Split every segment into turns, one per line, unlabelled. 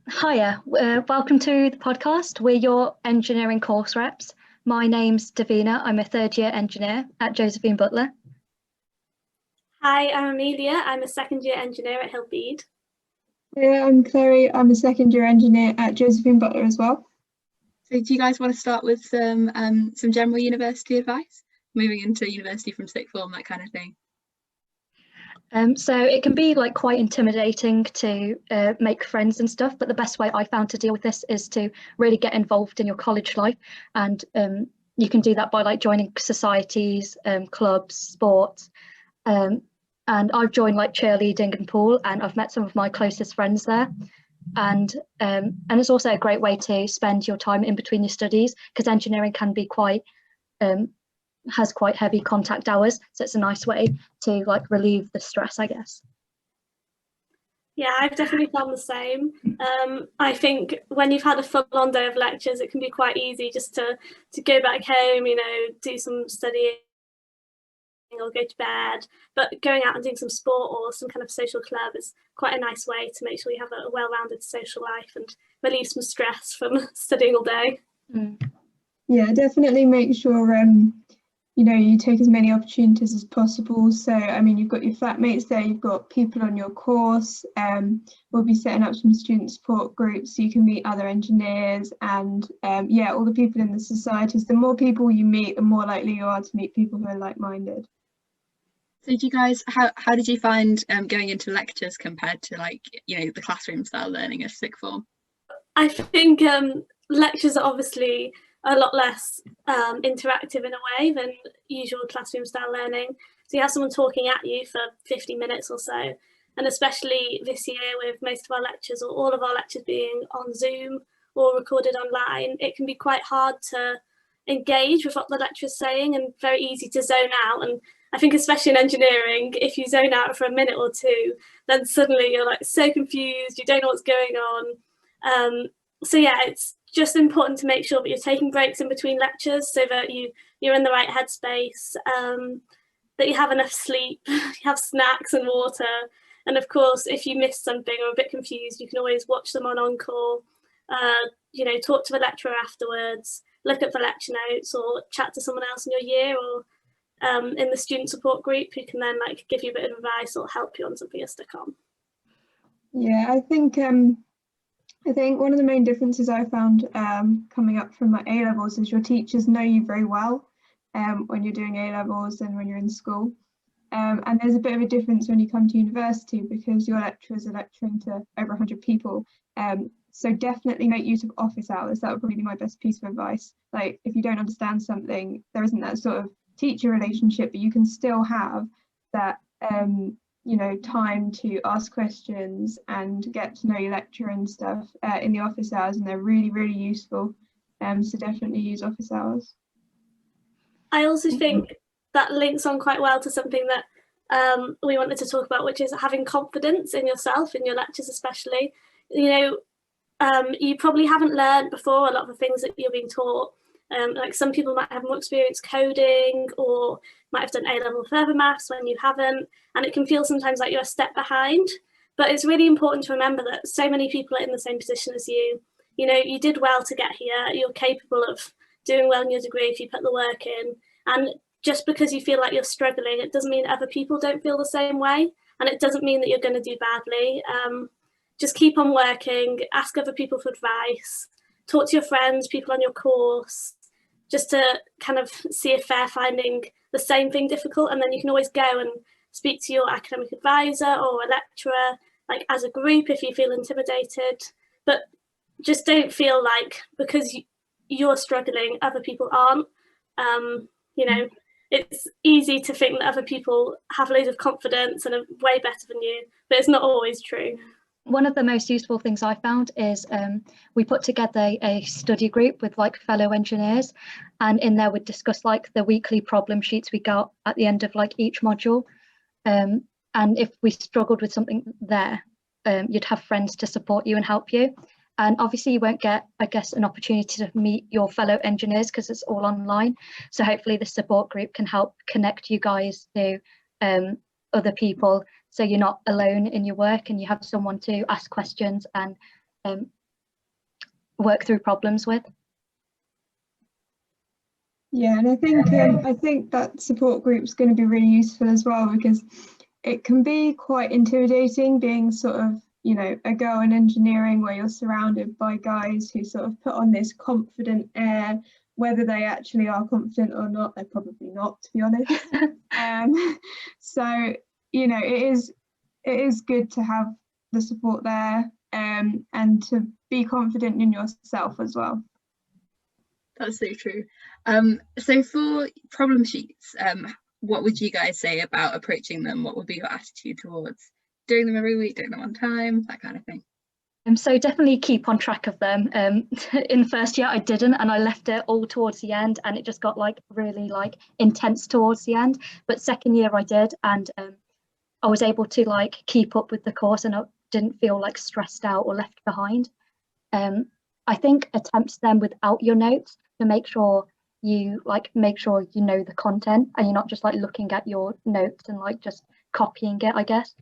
Hiya, welcome to the podcast. We're your engineering course reps. My name's Davina. I'm a third year engineer at Josephine Butler.
Hi, I'm Amelia. I'm a second year engineer at Hillbead.
Yeah, I'm Chloe. I'm a second year engineer at Josephine Butler as well.
So do you guys want to start with some general university advice? Moving into university from sixth form, that kind of thing.
So it can be like quite intimidating to make friends and stuff, but the best way I found to deal with this is to really get involved in your college life. And you can do that by like joining societies, clubs, sports. And I've joined like cheerleading and pool, and I've met some of my closest friends there. And it's also a great way to spend your time in between your studies, because engineering can be has quite heavy contact hours, so it's a nice way to like relieve the stress, I guess.
Yeah, I've definitely found the same. I think when you've had a full-on day of lectures, it can be quite easy just to go back home, do some studying or go to bed. But going out and doing some sport or some kind of social club is quite a nice way to make sure you have a well-rounded social life and relieve some stress from studying all day.
Yeah, definitely make sure you take as many opportunities as possible. So I mean, you've got your flatmates there, you've got people on your course. We'll be setting up some student support groups so you can meet other engineers and all the people in the societies. The more people you meet, the more likely you are to meet people who are like-minded.
So do you guys, how did you find going into lectures compared to the classroom style learning of sixth form?
I think lectures are obviously a lot less interactive in a way than usual classroom style learning. So you have someone talking at you for 50 minutes or so. And especially this year with most of our lectures or all of our lectures being on Zoom or recorded online, it can be quite hard to engage with what the lecturer is saying and very easy to zone out. And I think especially in engineering, if you zone out for a minute or two, then suddenly you're like so confused, you don't know what's going on. So yeah, it's just important to make sure that you're taking breaks in between lectures so that you're in the right headspace, that you have enough sleep, you have snacks and water. And of course, if you miss something or are a bit confused, you can always watch them on Encore, talk to the lecturer afterwards, look at the lecture notes or chat to someone else in your year or in the student support group who can then give you a bit of advice or help you on something you're stuck on.
Yeah, I think one of the main differences I found coming up from my A-levels is your teachers know you very well when you're doing A-levels and when you're in school. And there's a bit of a difference when you come to university because your lecturers are lecturing to over 100 people. So definitely make use of office hours. That would probably be my best piece of advice. Like if you don't understand something, there isn't that sort of teacher relationship, but you can still have that time to ask questions and get to know your lecturer and stuff in the office hours, and they're really, really useful. So definitely use office hours.
I also think that links on quite well to something that we wanted to talk about, which is having confidence in yourself, in your lectures especially. You probably haven't learned before a lot of the things that you're being taught. Like some people might have more experience coding or might have done A-level further maths when you haven't, and it can feel sometimes like you're a step behind. But it's really important to remember that so many people are in the same position as you. You did well to get here. You're capable of doing well in your degree if you put the work in. And just because you feel like you're struggling, it doesn't mean other people don't feel the same way. And it doesn't mean that you're going to do badly. Just keep on working, ask other people for advice, talk to your friends, people on your course, just to kind of see if they're finding the same thing difficult. And then you can always go and speak to your academic advisor or a lecturer, like as a group if you feel intimidated. But just don't feel like because you're struggling, other people aren't. It's easy to think that other people have loads of confidence and are way better than you, but it's not always true.
One of the most useful things I found is we put together a study group with like fellow engineers, and in there we'd discuss like the weekly problem sheets we got at the end of like each module. And if we struggled with something there, you'd have friends to support you and help you. And obviously you won't get, I guess, an opportunity to meet your fellow engineers because it's all online. So hopefully the support group can help connect you guys to other people, so you're not alone in your work and you have someone to ask questions and work through problems with.
Yeah, and I think that support group's going to be really useful as well, because it can be quite intimidating being sort of, you know, a girl in engineering where you're surrounded by guys who sort of put on this confident air. Whether they actually are confident or not, they're probably not, to be honest. So, you know, it is good to have the support there, and to be confident in yourself as well.
That's so true. So for problem sheets, what would you guys say about approaching them? What would be your attitude towards doing them every week, doing them on time, that kind of thing?
So definitely keep on track of them. In the first year I didn't, and I left it all towards the end, and it just got like really like intense towards the end. But second year I did, and I was able to like keep up with the course, and I didn't feel like stressed out or left behind. I think attempt them without your notes to make sure you know the content, and you're not just like looking at your notes and like just copying it, I guess.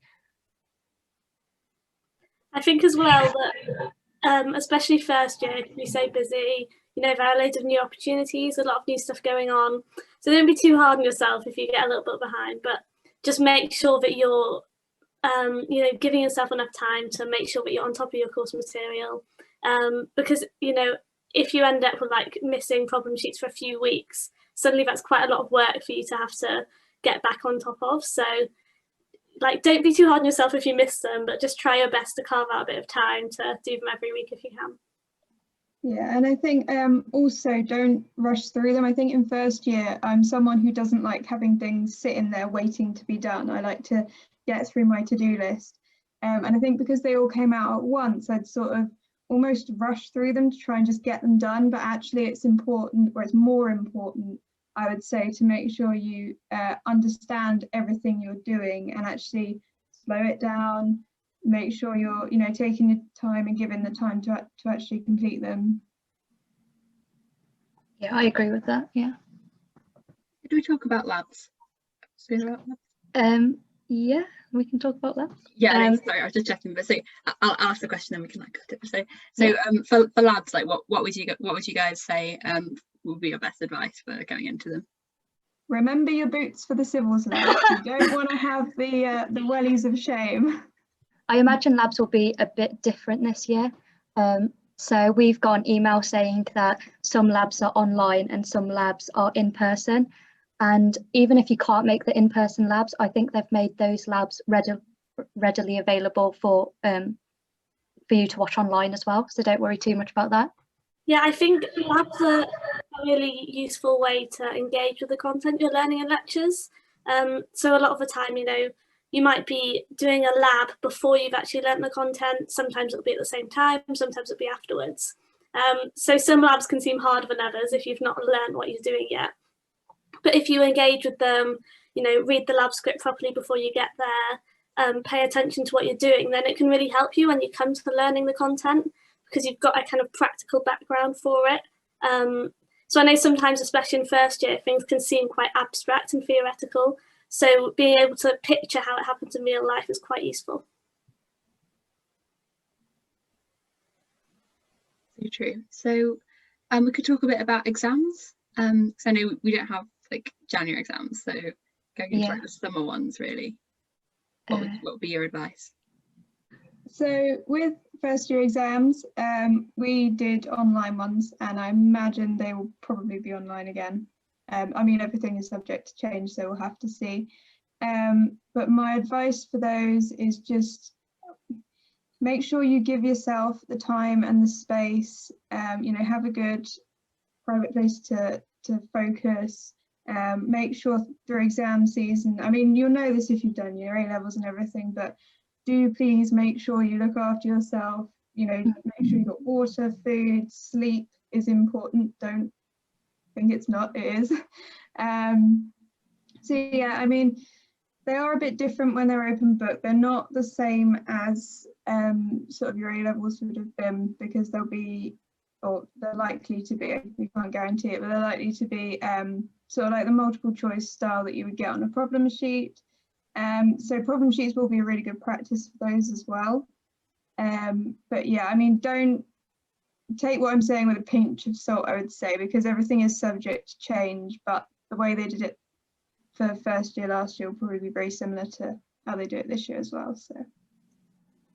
I think as well that especially first year, it can be so busy, you know, there are loads of new opportunities, a lot of new stuff going on. So don't be too hard on yourself if you get a little bit behind, but just make sure that you're, you know, giving yourself enough time to make sure that you're on top of your course material. Because, you know, if you end up with like missing problem sheets for a few weeks, suddenly that's quite a lot of work for you to have to get back on top of. So like, don't be too hard on yourself if you miss them, but just try your best to carve out a bit of time to do them every week if you can.
Yeah, and I think also don't rush through them. I think in first year, I'm someone who doesn't like having things sitting there waiting to be done. I like to get through my to-do list. And I think because they all came out at once, I'd sort of almost rush through them to try and just get them done. But actually it's important, or it's more important, I would say, to make sure you understand everything you're doing and actually slow it down, make sure you're, you know, taking the time and giving the time to actually complete them.
Yeah, I agree with that. Yeah.
Did we talk about labs?
Yeah, we can talk about that.
Yeah, no, sorry, I was just checking. But so I'll ask the question, then we can like cut it. So for labs, like what would you guys say would be your best advice for going into them?
Remember your boots for the civils lab. You don't want to have the wellies of shame.
I imagine labs will be a bit different this year. So we've got an email saying that some labs are online and some labs are in person. And even if you can't make the in-person labs, I think they've made those labs readily available for you to watch online as well. So don't worry too much about that.
Yeah, I think labs are a really useful way to engage with the content you're learning in lectures. So a lot of the time, you know, you might be doing a lab before you've actually learnt the content. Sometimes it'll be at the same time, sometimes it'll be afterwards. So some labs can seem harder than others if you've not learned what you're doing yet. But if you engage with them, you know, read the lab script properly before you get there, pay attention to what you're doing, then it can really help you when you come to learning the content, because you've got a kind of practical background for it. So I know sometimes, especially in first year, things can seem quite abstract and theoretical. So being able to picture how it happens in real life is quite useful.
So true. So we could talk a bit about exams. So I know we don't have like January exams, so going into like the summer ones, really. What would be your advice?
So with first year exams, we did online ones, and I imagine they will probably be online again. I mean, everything is subject to change, so we'll have to see. But my advice for those is just make sure you give yourself the time and the space, you know, have a good private place to focus. Make sure through exam season, I mean, you'll know this if you've done your A-levels and everything, but do please make sure you look after yourself, you know, make sure you've got water, food, sleep is important. Don't think it's not, it is. So yeah, I mean, they are a bit different when they're open book. They're not the same as sort of your A-levels would have been, because they'll be, or they're likely to be, we can't guarantee it, but they're likely to be sort of like the multiple choice style that you would get on a problem sheet. So problem sheets will be a really good practice for those as well. But yeah, I mean, don't take what I'm saying with a pinch of salt, I would say, because everything is subject to change, but the way they did it for first year last year will probably be very similar to how they do it this year as well. So,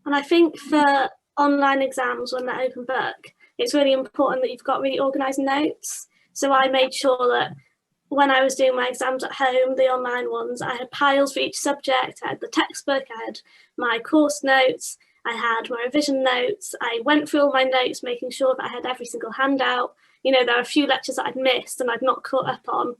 and I think for online exams when they're open book, it's really important that you've got really organised notes. So I made sure that when I was doing my exams at home, the online ones, I had piles for each subject. I had the textbook, I had my course notes, I had my revision notes. I went through all my notes, making sure that I had every single handout. You know, there are a few lectures that I'd missed and I'd not caught up on.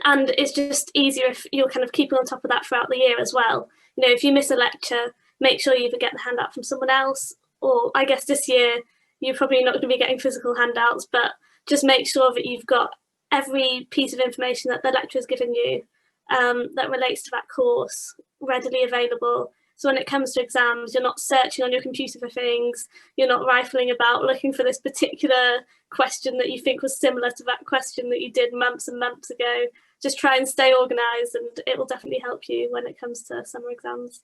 And it's just easier if you're kind of keeping on top of that throughout the year as well. You know, if you miss a lecture, make sure you either get the handout from someone else, or I guess this year, you're probably not going to be getting physical handouts, but just make sure that you've got every piece of information that the lecturer has given you that relates to that course readily available. So when it comes to exams, you're not searching on your computer for things, you're not rifling about looking for this particular question that you think was similar to that question that you did months and months ago. Just try and stay organised, and it will definitely help you when it comes to summer exams.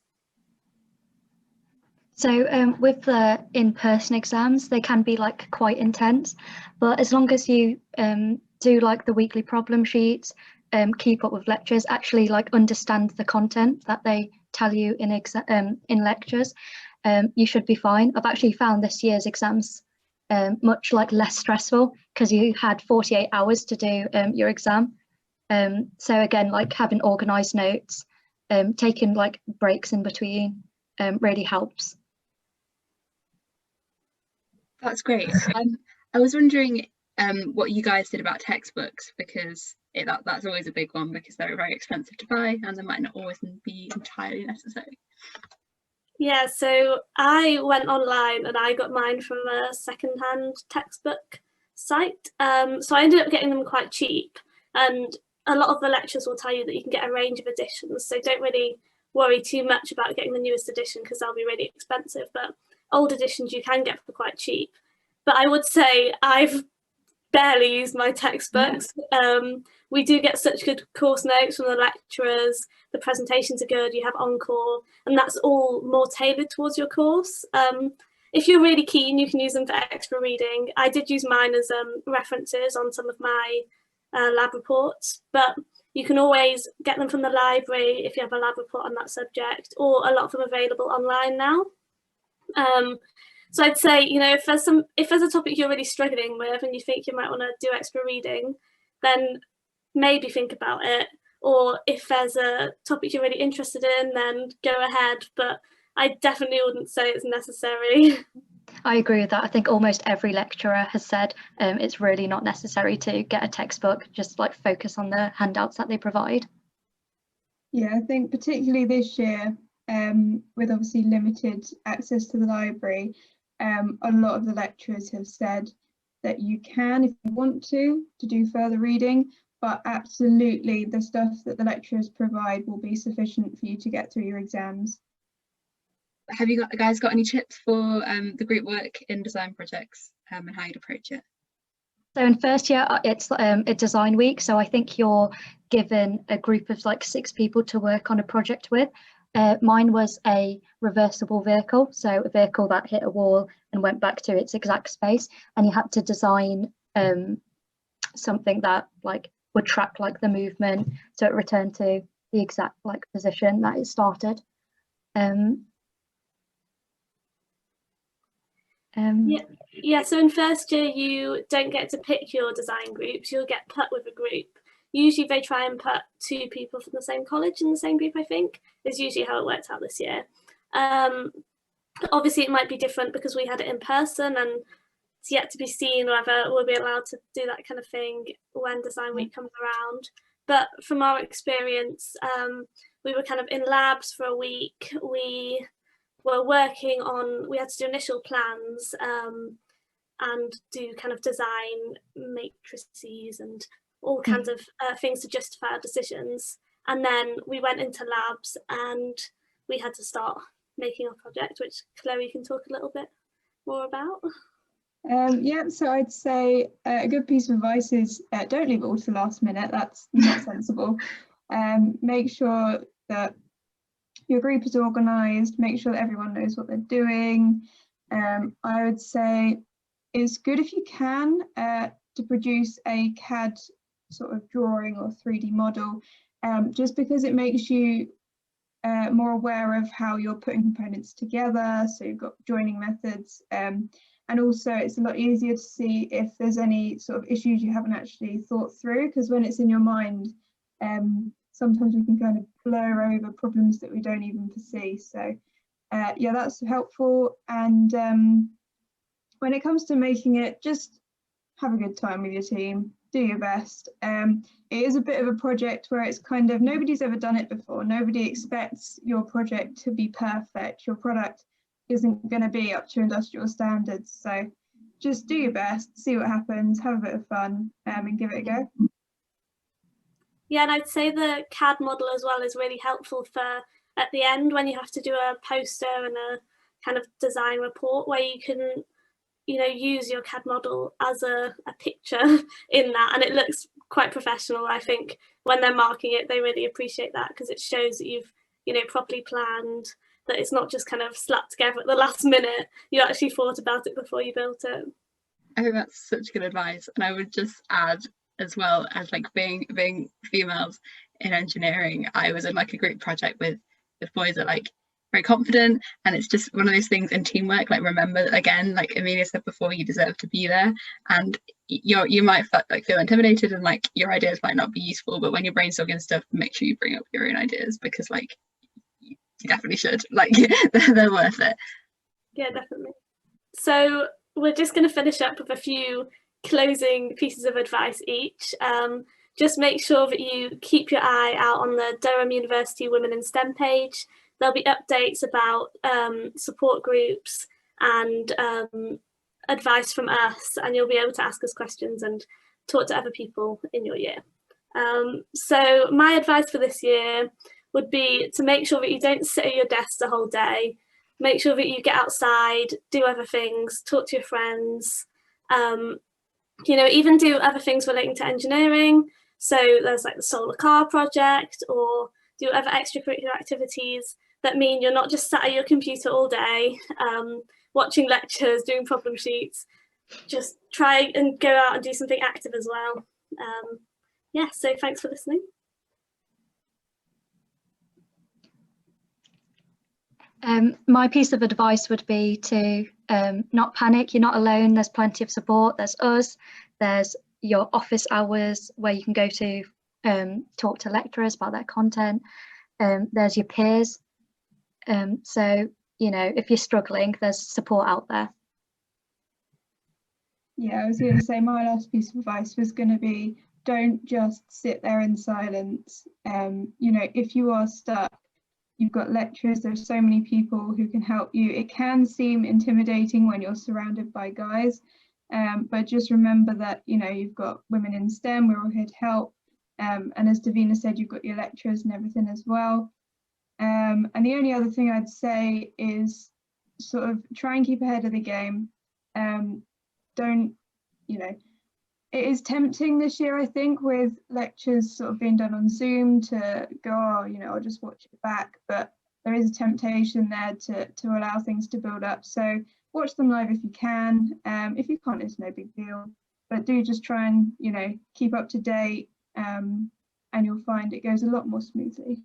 So with the in-person exams, they can be like quite intense, but as long as you do like the weekly problem sheets, keep up with lectures, actually like understand the content that they tell you in lectures, you should be fine. I've actually found this year's exams much like less stressful because you had 48 hours to do your exam. So again, like having organised notes, taking like breaks in between really helps.
That's great. I was wondering what you guys did about textbooks, because that's always a big one, because they're very expensive to buy and they might not always be entirely necessary.
Yeah, so I went online and I got mine from a second-hand textbook site. So I ended up getting them quite cheap, and a lot of the lecturers will tell you that you can get a range of editions, so don't really worry too much about getting the newest edition because they'll be really expensive, but old editions you can get for quite cheap. But I would say I've barely used my textbooks. We do get such good course notes from the lecturers, the presentations are good, you have encore, and that's all more tailored towards your course. If you're really keen, you can use them for extra reading. I did use mine as references on some of my lab reports, but you can always get them from the library if you have a lab report on that subject, or a lot of them available online now. So I'd say, you know, if there's a topic you're really struggling with and you think you might want to do extra reading, then maybe think about it. Or if there's a topic you're really interested in, then go ahead. But I definitely wouldn't say it's necessary.
I agree with that. I think almost every lecturer has said it's really not necessary to get a textbook, just like focus on the handouts that they provide.
Yeah, I think particularly this year, with obviously limited access to the library, a lot of the lecturers have said that you can, if you want to do further reading, but absolutely the stuff that the lecturers provide will be sufficient for you to get through your exams.
Have you guys got any tips for the group work in design projects and how you'd approach it?
So in first year, it's a design week. So I think you're given a group of like 6 people to work on a project with. Mine was a reversible vehicle, so a vehicle that hit a wall and went back to its exact space, and you had to design something that like would track like the movement so it returned to the exact like position that it started.
Yeah, so in first year you don't get to pick your design groups, you'll get put with a group. Usually they try and put 2 people from the same college in the same group, I think, is usually how it worked out this year. Obviously it might be different because we had it in person, and it's yet to be seen whether we'll be allowed to do that kind of thing when design week comes around. But from our experience, we were kind of in labs for a week. We were working on, we had to do initial plans and do kind of design matrices and all kinds of things to justify our decisions. And then we went into labs and we had to start making our project, which Chloe can talk a little bit more about.
Yeah, so I'd say a good piece of advice is don't leave it all to the last minute. That's not sensible. Make sure that your group is organised, make sure that everyone knows what they're doing. I would say it's good if you can to produce a CAD sort of drawing or 3D model, just because it makes you more aware of how you're putting components together. So you've got joining methods, and also it's a lot easier to see if there's any sort of issues you haven't actually thought through, because when it's in your mind, sometimes we can kind of blur over problems that we don't even foresee. So yeah, that's helpful. And when it comes to making it, just have a good time with your team, do your best. It is a bit of a project where it's kind of, nobody's ever done it before. Nobody expects your project to be perfect. Your product isn't going to be up to industrial standards. So just do your best, see what happens, have a bit of fun, and give it a go.
Yeah, and I'd say the CAD model as well is really helpful for at the end when you have to do a poster and a kind of design report, where you can, you know, use your CAD model as a picture in that, and it looks quite professional. I think when they're marking it, they really appreciate that, because it shows that you've, you know, properly planned, that it's not just kind of slapped together at the last minute. You actually thought about it before you built it.
I think that's such good advice, and I would just add as well, as like being females in engineering, I was in like a group project with boys that like very confident, and it's just one of those things in teamwork, like remember again, like Amelia said before, you deserve to be there, and you might feel intimidated and like your ideas might not be useful, but when you're brainstorming stuff, make sure you bring up your own ideas, because like you definitely should, like they're worth it.
Yeah, definitely. So we're just going to finish up with a few closing pieces of advice each. Just make sure that you keep your eye out on the Durham University Women in STEM page. There'll be updates about support groups and advice from us, and you'll be able to ask us questions and talk to other people in your year. So my advice for this year would be to make sure that you don't sit at your desk the whole day. Make sure that you get outside, do other things, talk to your friends, you know, even do other things relating to engineering. So there's like the solar car project, or do other extracurricular activities that mean you're not just sat at your computer all day, watching lectures, doing problem sheets. Just try and go out and do something active as well. Yeah, so thanks for listening.
My piece of advice would be to not panic. You're not alone. There's plenty of support. There's us. There's your office hours where you can go to talk to lecturers about their content. There's your peers. So, you know, if you're struggling, there's support out there.
Yeah, I was going to say my last piece of advice was going to be, don't just sit there in silence. You know, if you are stuck, you've got lecturers, there's so many people who can help you. It can seem intimidating when you're surrounded by guys, but just remember that, you know, you've got women in STEM, we're all here to help. And as Davina said, you've got your lecturers and everything as well. And the only other thing I'd say is sort of try and keep ahead of the game. Don't, you know, it is tempting this year, I think, with lectures sort of being done on Zoom to go, oh, you know, I'll just watch it back. But there is a temptation there to allow things to build up. So watch them live if you can. If you can't, it's no big deal. But do just try and, you know, keep up to date, and you'll find it goes a lot more smoothly.